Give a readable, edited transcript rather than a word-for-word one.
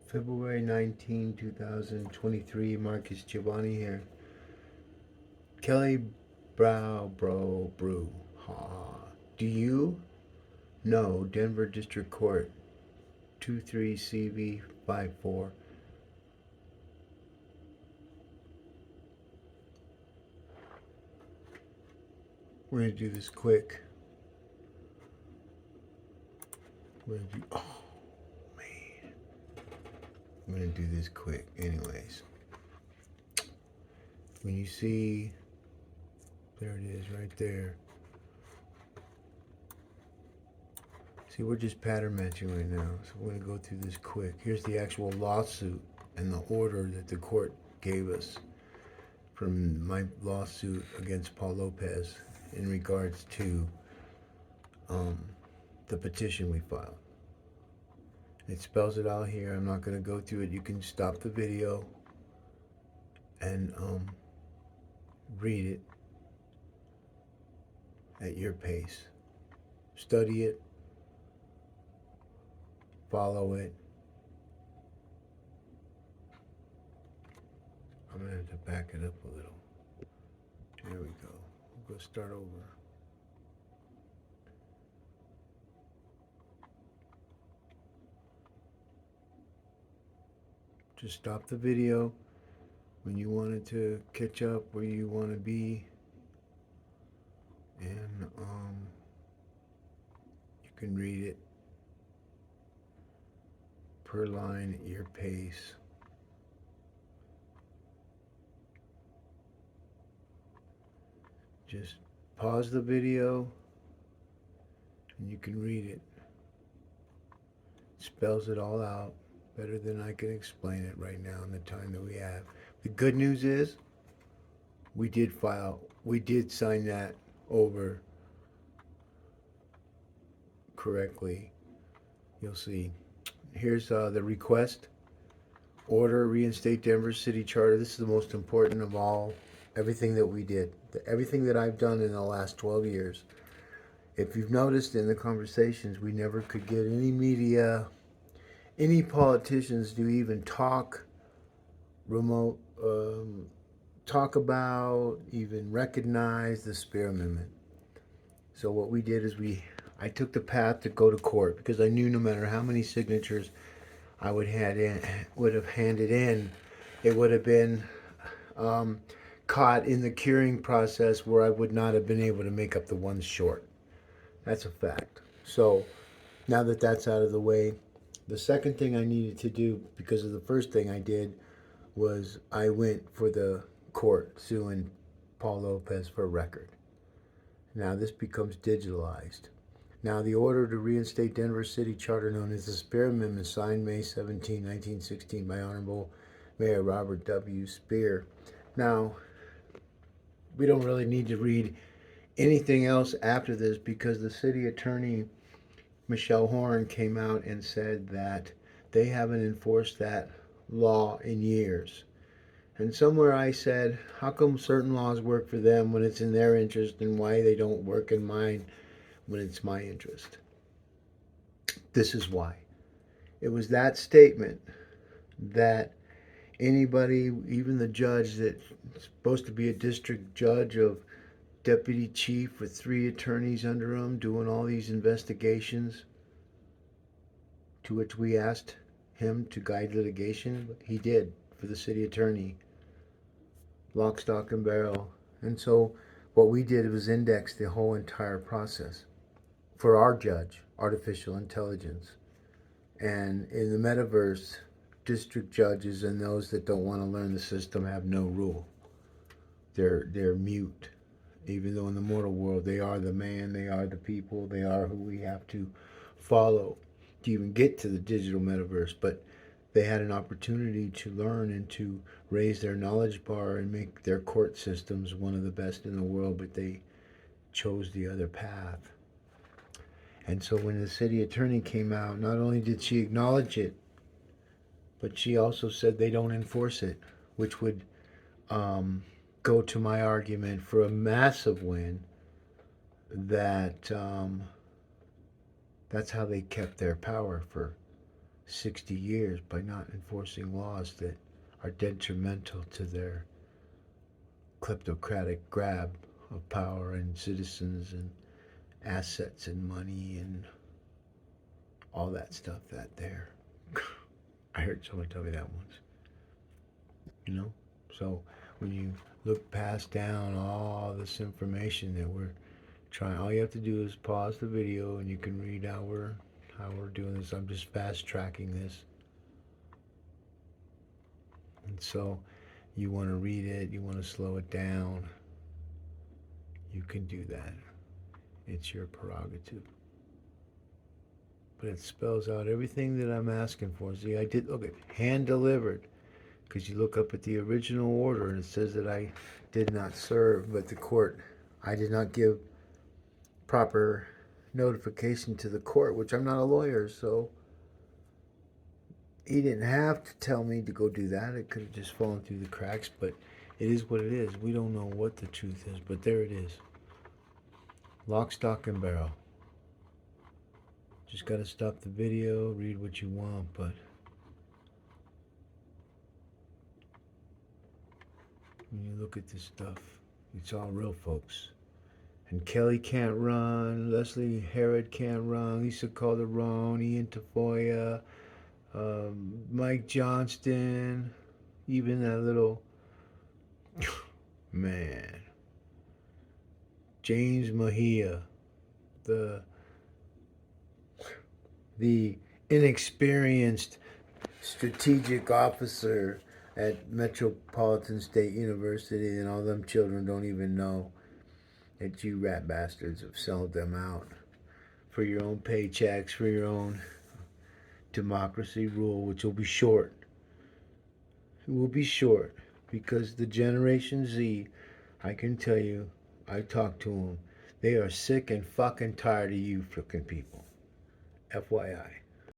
February 19, 2023, Marcus Giavanni here. Kelly Brough. Do you know Denver District Court 23CV54? We're going to do this quick. Oh, man. I'm going to do this quick anyways. When you see, there it is right there. See, we're just pattern matching right now, so we're going to go through this quick. Here's the actual lawsuit and the order that the court gave us from my lawsuit against Paul Lopez in regards to the petition we filed. It spells it out here. I'm not going to go through it. You can stop the video and read it at your pace. Study it. Follow it. I'm going to have to back it up a little. There we go. We'll go start over. Just stop the video when you wanted to catch up where you want to be, and you can read it per line at your pace. Just pause the video and you can read it. It spells it all out better than I can explain it right now in the time that we have. The good news is we did sign that over correctly. You'll see. Here's the request. Order, reinstate Denver City Charter. This is the most important of all. Everything that we did. Everything that I've done in the last 12 years. If you've noticed in the conversations, we never could get any media, any politicians to even talk about, even recognize the Speer Amendment. So what we did is I took the path to go to court because I knew no matter how many signatures I would have handed in, it would have been caught in the curing process where I would not have been able to make up the ones short. That's a fact. So now that that's out of the way, the second thing I needed to do, because of the first thing I did, was I went for the court suing Paul Lopez for a record. Now this becomes digitalized. Now the order to reinstate Denver City Charter, known as the Speer Amendment, signed May 17, 1916 by Honorable Mayor Robert W. Speer. Now, we don't really need to read anything else after this because the city attorney, Michelle Horn, came out and said that they haven't enforced that law in years. And somewhere I said, how come certain laws work for them when it's in their interest and why they don't work in mine when it's my interest? This is why. It was that statement that anybody, even the judge that's supposed to be a district judge of deputy chief with 3 attorneys under him doing all these investigations, to which we asked him to guide litigation, he did for the city attorney, lock, stock, and barrel. And so what we did was index the whole entire process for our judge, artificial intelligence. And in the metaverse, district judges and those that don't want to learn the system have no rule. They're mute. Even though in the mortal world they are the man, they are the people, they are who we have to follow to even get to the digital metaverse. But they had an opportunity to learn and to raise their knowledge bar and make their court systems one of the best in the world, but they chose the other path. And so when the city attorney came out, not only did she acknowledge it, but she also said they don't enforce it, which would go to my argument for a massive win that that's how they kept their power for 60 years by not enforcing laws that are detrimental to their kleptocratic grab of power and citizens and assets and money and all that stuff that there. I heard someone tell me that once. You know? So when you look past down all this information that we're trying, all you have to do is pause the video and you can read how we're doing this. I'm just fast tracking this. And so you want to read it, you want to slow it down, you can do that. It's your prerogative. But it spells out everything that I'm asking for. See, I did, look at hand delivered. Because you look up at the original order and it says that I did not serve, but the court, I did not give proper notification to the court, which I'm not a lawyer, so he didn't have to tell me to go do that. It could have just fallen through the cracks, but it is what it is. We don't know what the truth is, but there it is. Lock, stock, and barrel. Just got to stop the video, read what you want, but when you look at this stuff, it's all real, folks. And Kelly can't run, Leslie Herod can't run, Lisa Calderon, Ian Tafoya, Mike Johnston, even that little, man, James Mejia, the inexperienced strategic officer at Metropolitan State University, and all them children don't even know that you rat bastards have sold them out for your own paychecks, for your own democracy rule, which will be short. It will be short because the Generation Z, I can tell you, I talked to them, they are sick and fucking tired of you fucking people. FYI.